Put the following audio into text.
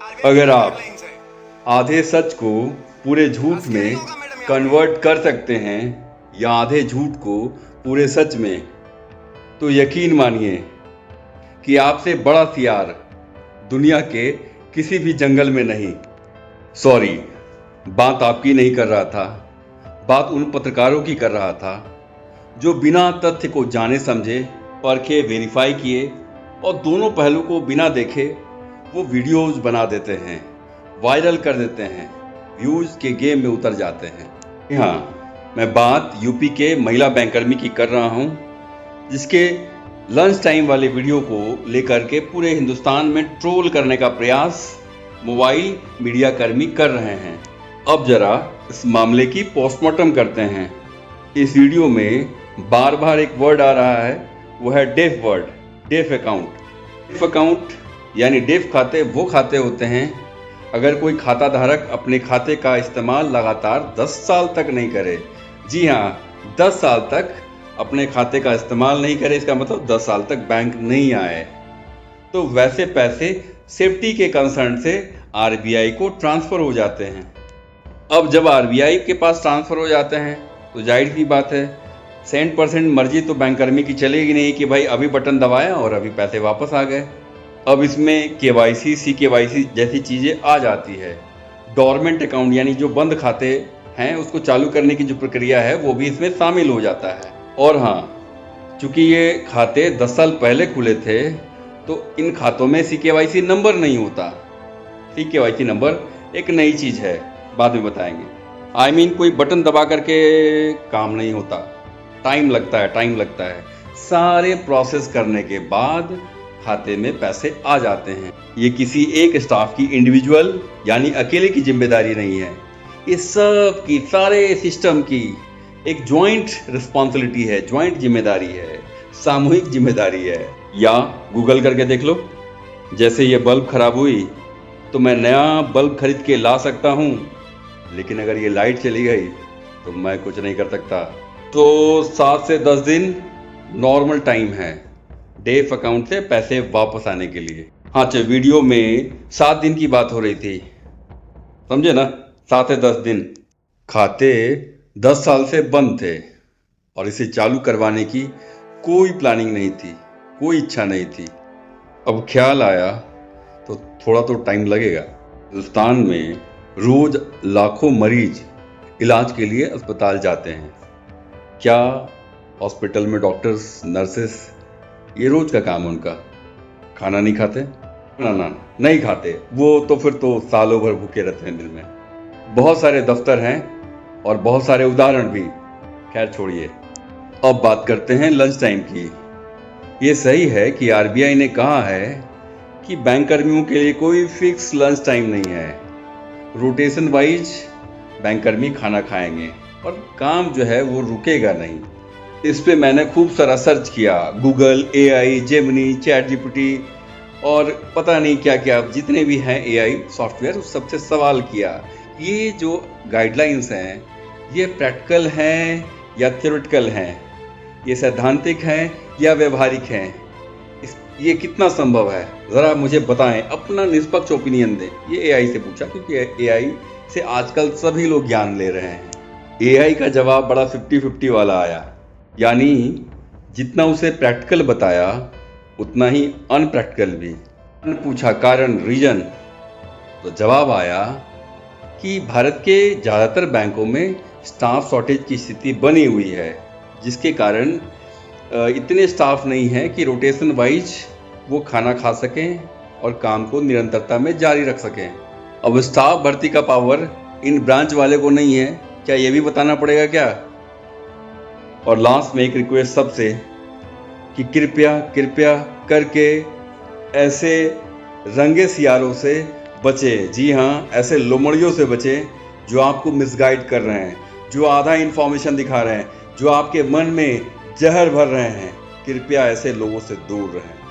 अगर आप आधे सच को पूरे झूठ में कन्वर्ट कर सकते हैं या आधे झूठ को पूरे सच में, तो यकीन मानिए कि आपसे बड़ा सियार दुनिया के किसी भी जंगल में नहीं। सॉरी, बात आपकी नहीं कर रहा था, बात उन पत्रकारों की कर रहा था जो बिना तथ्य को जाने समझे, परखे, वेरीफाई किए और दोनों पहलू को बिना देखे वो वीडियोज बना देते हैं, वायरल कर देते हैं, व्यूज के गेम में उतर जाते हैं। हाँ, मैं बात यूपी के महिला बैंककर्मी की कर रहा हूँ, जिसके लंच टाइम वाले वीडियो को लेकर के पूरे हिंदुस्तान में ट्रोल करने का प्रयास मोबाइल मीडिया कर्मी कर रहे हैं। अब जरा इस मामले की पोस्टमार्टम करते हैं। इस वीडियो में बार बार एक वर्ड आ रहा है, वो है DEAF word, DEAF account. DEAF account यानी डेफ खाते वो खाते होते हैं अगर कोई खाता धारक अपने खाते का इस्तेमाल लगातार 10 साल तक नहीं करे। जी हाँ, 10 साल तक अपने खाते का इस्तेमाल नहीं करे, इसका मतलब 10 साल तक बैंक नहीं आए, तो वैसे पैसे सेफ्टी के कंसर्न से आरबीआई को ट्रांसफ़र हो जाते हैं। अब जब आरबीआई के पास ट्रांसफ़र हो जाते हैं तो जाहिर सी बात है 100% मर्जी तो बैंककर्मी की चलेगी नहीं कि भाई अभी बटन दबाया और अभी पैसे वापस आ गए। अब इसमें केवाईसी, CKYC जैसी चीज़ें आ जाती है। डोरमेंट अकाउंट यानी जो बंद खाते हैं उसको चालू करने की जो प्रक्रिया है वो भी इसमें शामिल हो जाता है। और हाँ, चूँकि ये खाते 10 साल पहले खुले थे तो इन खातों में CKYC नंबर नहीं होता। CKYC नंबर एक नई चीज़ है, बाद में बताएंगे। कोई बटन दबा करके काम नहीं होता, टाइम लगता है। सारे प्रोसेस करने के बाद खाते में पैसे आ जाते हैं। ये किसी एक स्टाफ की इंडिविजुअल यानी अकेले की जिम्मेदारी नहीं है, ये सब की सारे सिस्टम की एक ज्वाइंट रिस्पॉन्सिबिलिटी है, ज्वाइंट जिम्मेदारी है, सामूहिक जिम्मेदारी है। या गूगल करके देख लो, जैसे ये बल्ब खराब हुई तो मैं नया बल्ब खरीद के ला सकता हूँ, लेकिन अगर ये लाइट चली गई तो मैं कुछ नहीं कर सकता। तो 7 से 10 दिन नॉर्मल टाइम है डेफ अकाउंट से पैसे वापस आने के लिए। हाँ, वीडियो में 7 दिन की बात हो रही थी, समझे ना, 7 से 10 दिन। खाते 10 साल से बंद थे और इसे चालू करवाने की कोई प्लानिंग नहीं थी, कोई इच्छा नहीं थी। अब ख्याल आया तो थोड़ा तो टाइम लगेगा। हिंदुस्तान में रोज लाखों मरीज इलाज के लिए अस्पताल जाते हैं। क्या हॉस्पिटल में डॉक्टर्स, नर्सेस, ये रोज का काम है उनका, खाना नहीं खाते? ना, नहीं खाते वो, तो फिर तो सालों भर भूखे रहते हैं दिल में। बहुत सारे दफ्तर हैं और बहुत सारे उदाहरण भी, खैर छोड़िए। अब बात करते हैं लंच टाइम की। ये सही है कि आरबीआई ने कहा है कि बैंक कर्मियों के लिए कोई फिक्स लंच टाइम नहीं है, रोटेशन वाइज बैंक कर्मी खाना खाएंगे और काम जो है वो रुकेगा नहीं। इस पे मैंने खूब सारा सर्च किया, Google, AI, Gemini, chat GPT और पता नहीं क्या क्या जितने भी हैं AI सॉफ्टवेयर, उस सबसे सवाल किया, ये जो गाइडलाइंस हैं ये प्रैक्टिकल हैं या थ्योरेटिकल हैं, ये सैद्धांतिक हैं या व्यवहारिक हैं, ये कितना संभव है, ज़रा मुझे बताएं, अपना निष्पक्ष ओपिनियन दें। ये AI से पूछा, क्योंकि AI से आजकल सभी लोग ज्ञान ले रहे हैं। AI का जवाब बड़ा 50-50 वाला आया, यानी जितना उसे प्रैक्टिकल बताया उतना ही अनप्रैक्टिकल भी। पूछा कारण, रीजन, तो जवाब आया कि भारत के ज़्यादातर बैंकों में स्टाफ शॉर्टेज की स्थिति बनी हुई है, जिसके कारण इतने स्टाफ नहीं हैं कि रोटेशन वाइज वो खाना खा सकें और काम को निरंतरता में जारी रख सकें। अब स्टाफ भर्ती का पावर इन ब्रांच वाले को नहीं है, क्या ये भी बताना पड़ेगा क्या? और लास्ट में एक रिक्वेस्ट सबसे कि कृपया करके ऐसे रंगे सियारों से बचे। जी हाँ, ऐसे लोमड़ियों से बचे जो आपको मिसगाइड कर रहे हैं, जो आधा इन्फॉर्मेशन दिखा रहे हैं, जो आपके मन में जहर भर रहे हैं। कृपया ऐसे लोगों से दूर रहें।